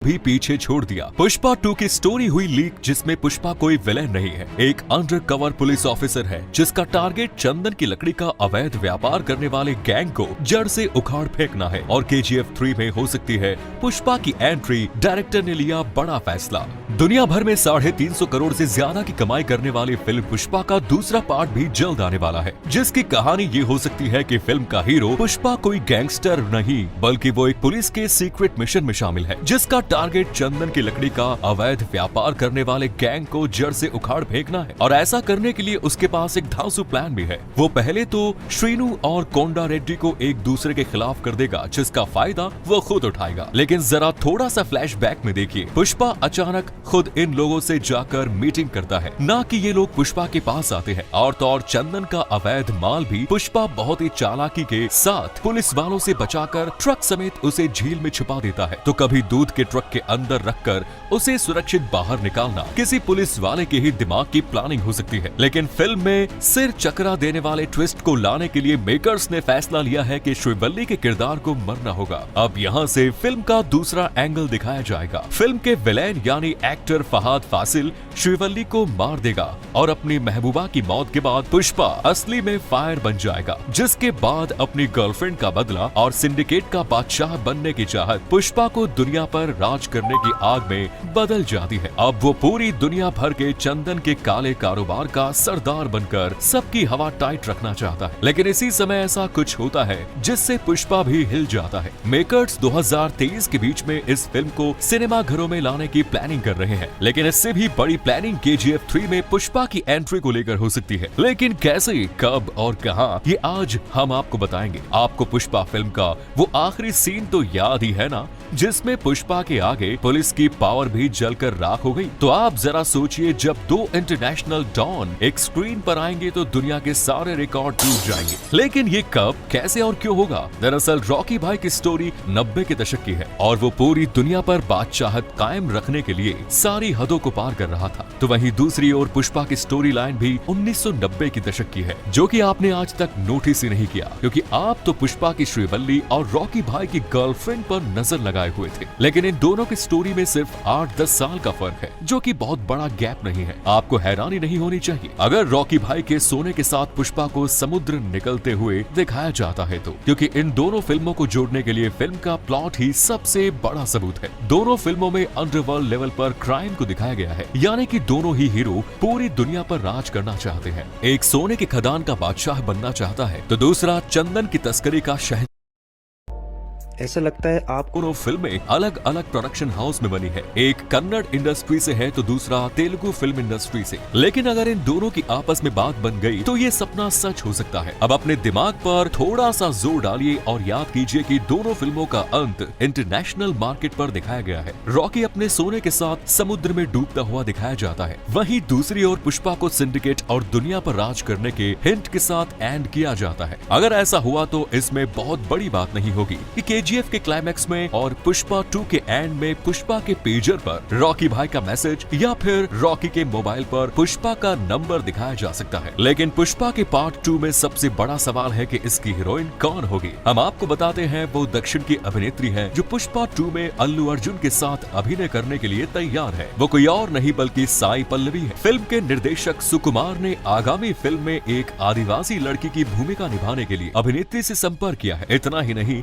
भी पीछे छोड़ दिया। पुष्पा 2 की स्टोरी हुई लीक, जिसमें पुष्पा कोई विलेन नहीं है, एक अंडर कवर पुलिस ऑफिसर है जिसका टारगेट चंदन की लकड़ी का अवैध व्यापार करने वाले गैंग को जड़ से उखाड़ फेंकना है। और KGF 3 में हो सकती है पुष्पा की एंट्री। डायरेक्टर ने लिया बड़ा फैसला। दुनिया भर में 350 करोड़ से ज्यादा की कमाई करने वाली फिल्म पुष्पा का दूसरा पार्ट भी जल्द आने वाला है, जिसकी कहानी ये हो सकती है कि फिल्म का हीरो पुष्पा कोई गैंगस्टर नहीं, बल्कि वो एक पुलिस के सीक्रेट मिशन में शामिल है, जिसका टारगेट चंदन की लकड़ी का अवैध व्यापार करने वाले गैंग को जड़ से उखाड़ फेंकना है। और ऐसा करने के लिए उसके पास एक धांसू प्लान भी है। वो पहले तो श्रीनु और कोंडा रेड्डी को एक दूसरे के खिलाफ कर देगा, जिसका फायदा वो खुद उठाएगा। लेकिन जरा थोड़ा सा फ्लैशबैक में देखिए, पुष्पा अचानक खुद इन लोगों से जाकर मीटिंग करता है, ना कि ये लोग पुष्पा के पास आते हैं। और तो और चंदन का अवैध माल भी पुष्पा बहुत ही चालाकी के साथ पुलिस वालों से बचाकर ट्रक समेत उसे झील में छुपा देता है। तो कभी दूध के ट्रक के अंदर रखकर उसे सुरक्षित बाहर निकालना किसी पुलिस वाले के ही दिमाग की प्लानिंग हो सकती है। लेकिन फिल्म में सिर चकरा देने वाले ट्विस्ट को लाने के लिए मेकर्स ने फैसला लिया है कि श्रीवल्ली के किरदार को मरना होगा। अब यहाँ से फिल्म का दूसरा एंगल दिखाया जाएगा। फिल्म के विलेन यानी एक्टर फहाद फासिल श्रीवल्ली को मार देगा और अपनी महबूबा की मौत के बाद पुष्पा असली में फायर बन जाएगा, जिसके बाद अपनी गर्लफ्रेंड का बदला और सिंडिकेट का बादशाह बनने की चाहत पुष्पा को दुनिया पर राज करने की आग में बदल जाती है। अब वो पूरी दुनिया भर के चंदन के काले कारोबार का सरदार बनकर सबकी हवा टाइट रखना चाहता है। लेकिन इसी समय ऐसा कुछ होता है जिससे पुष्पा भी हिल जाता है। मेकर्स 2023 के बीच में इस फिल्म को सिनेमा घरों में लाने की प्लानिंग कर रहे हैं। लेकिन इससे भी बड़ी प्लानिंग KGF 3 में पुष्पा की एंट्री को लेकर हो सकती है। लेकिन कैसे, कब और कहां, ये आज हम आपको बताएंगे। आपको पुष्पा फिल्म का वो आखिरी सीन तो याद ही है ना, जिसमें पुष्पा के आगे पुलिस की पावर भी जलकर राख हो गई। तो आप जरा सोचिए, जब 2 इंटरनेशनल डॉन एक स्क्रीन पर आएंगे तो दुनिया के सारे रिकॉर्ड टूट जाएंगे। लेकिन ये कब, कैसे और क्यों होगा? दरअसल रॉकी भाई की स्टोरी 90 के दशक की है और वो पूरी दुनिया पर बादशाहत कायम रखने के लिए सारी हदों को पार कर रहा था। तो वहीं दूसरी ओर पुष्पा की स्टोरी लाइन भी 1990 की दशक की है, जो कि आपने आज तक नोटिस ही नहीं किया, क्योंकि आप तो पुष्पा की श्रीवल्ली और रॉकी भाई की गर्लफ्रेंड पर नजर लगाए हुए थे। लेकिन इन दोनों की स्टोरी में सिर्फ 8-10 साल का फर्क है, जो कि बहुत बड़ा गैप नहीं है। आपको हैरानी नहीं होनी चाहिए अगर रॉकी भाई के सोने के साथ पुष्पा को समुद्र निकलते हुए दिखाया जाता है तो, क्योंकि इन दोनों फिल्मों को जोड़ने के लिए फिल्म का प्लॉट ही सबसे बड़ा सबूत है। दोनों फिल्मों में अंडरवर्ल्ड लेवल पर क्राइम को दिखाया गया है, यानी कि दोनों ही हीरो पूरी दुनिया पर राज करना चाहते हैं। एक सोने के खदान का बादशाह बनना चाहता है, तो दूसरा चंदन की तस्करी का शहर। ऐसा लगता है आप दोनों फिल्में अलग अलग प्रोडक्शन हाउस में बनी है, एक कन्नड़ इंडस्ट्री से है तो दूसरा तेलुगु फिल्म इंडस्ट्री से। लेकिन अगर इन दोनों की आपस में बात बन गई तो ये सपना सच हो सकता है। अब अपने दिमाग पर थोड़ा सा जोर डालिए और याद कीजिए कि दोनों फिल्मों का अंत इंटरनेशनल मार्केट पर दिखाया गया है। रॉकी अपने सोने के साथ समुद्र में डूबता हुआ दिखाया जाता है, वहीं दूसरी ओर पुष्पा को सिंडिकेट और दुनिया पर राज करने के हिंट के साथ एंड किया जाता है। अगर ऐसा हुआ तो इसमें बहुत बड़ी बात नहीं होगी कि KGF के क्लाइमैक्स में और पुष्पा 2 के एंड में पुष्पा के पेजर पर रॉकी भाई का मैसेज या फिर रॉकी के मोबाइल पर पुष्पा का नंबर दिखाया जा सकता है। लेकिन पुष्पा के पार्ट 2 में सबसे बड़ा सवाल है कि इसकी हीरोइन कौन होगी। हम आपको बताते हैं, वो दक्षिण की अभिनेत्री है जो पुष्पा 2 में अल्लू अर्जुन के साथ अभिनय करने के लिए तैयार है। वो कोई और नहीं बल्कि साई पल्लवी है। फिल्म के निर्देशक सुकुमार ने आगामी फिल्म में एक आदिवासी लड़की की भूमिका निभाने के लिए अभिनेत्री से संपर्क किया है। इतना ही नहीं,